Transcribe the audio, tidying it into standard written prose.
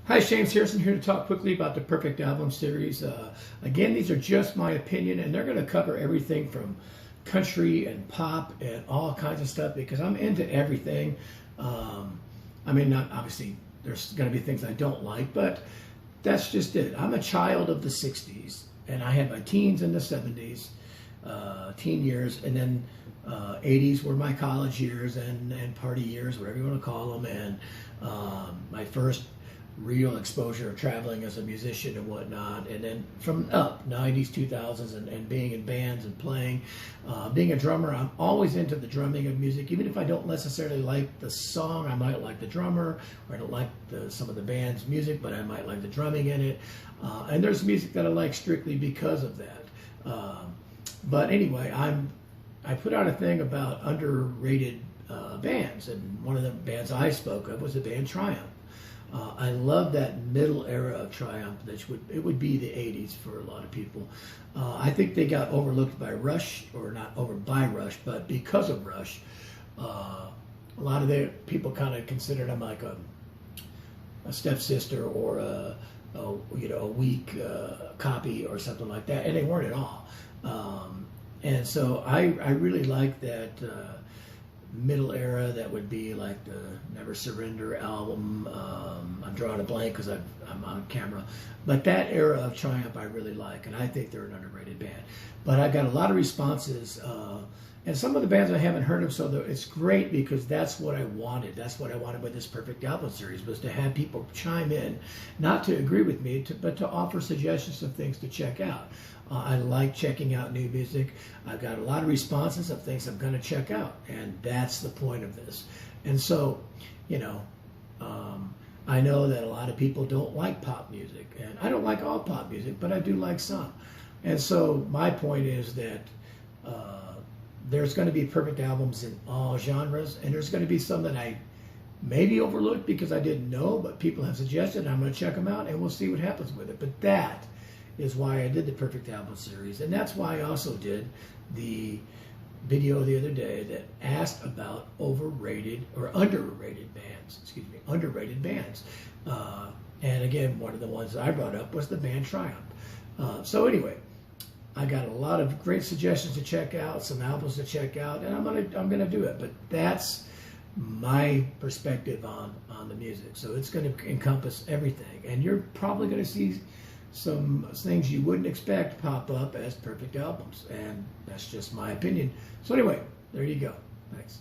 Hi, James Harrison here to talk quickly about the Perfect Album series. Again, these are just my opinion, and they're going to cover everything from country and pop and all kinds of stuff because I'm into everything. I mean, not obviously, there's going to be things I don't like, but that's just it. I'm a child of the 60s, and I had my teens in the 70s, teen years, and then 80s were my college years and party years, whatever you want to call them, and my first real exposure of traveling as a musician and whatnot, and then from up 90s 2000s and being in bands and playing, being a drummer. I'm always into the drumming of music. Even if I don't necessarily like the song, I might like the drummer, or I don't like some of the band's music, but I might like the drumming in it. And there's music that I like strictly because of that. But anyway, I put out a thing about underrated bands, and one of the bands I spoke of was the band Triumph. I love that middle era of Triumph. It would be the 80s for a lot of people. I think they got overlooked by Rush, or not over by Rush, but because of Rush. A lot of the people kind of considered them like a stepsister or a weak copy or something like that, and they weren't at all. And so I really like that middle era. That would be like the Never Surrender album. I'm drawing a blank because I'm on camera, but that era of Triumph I really like, and I think they're an underrated band. But I got a lot of responses, and some of the bands I haven't heard of, so it's great because that's what I wanted. That's what I wanted with this Perfect Album series, was to have people chime in, not to agree with me, but to offer suggestions of things to check out. I like checking out new music. I've got a lot of responses of things I'm going to check out, and that's the point of this. And so, I know that a lot of people don't like pop music, and I don't like all pop music, but I do like some. And so my point is that there's going to be perfect albums in all genres, and there's going to be some that I maybe overlooked because I didn't know, but people have suggested, and I'm going to check them out, and we'll see what happens with it. But that is why I did the Perfect Album series, and that's why I also did the video the other day that asked about overrated or underrated bands. Excuse me, underrated bands. And again, one of the ones that I brought up was the band Triumph. So anyway, I got a lot of great suggestions to check out, some albums to check out, and I'm gonna do it. But that's my perspective on the music. So it's going to encompass everything, and you're probably going to see some things you wouldn't expect pop up as perfect albums, and that's just my opinion. So anyway, there you go. Thanks.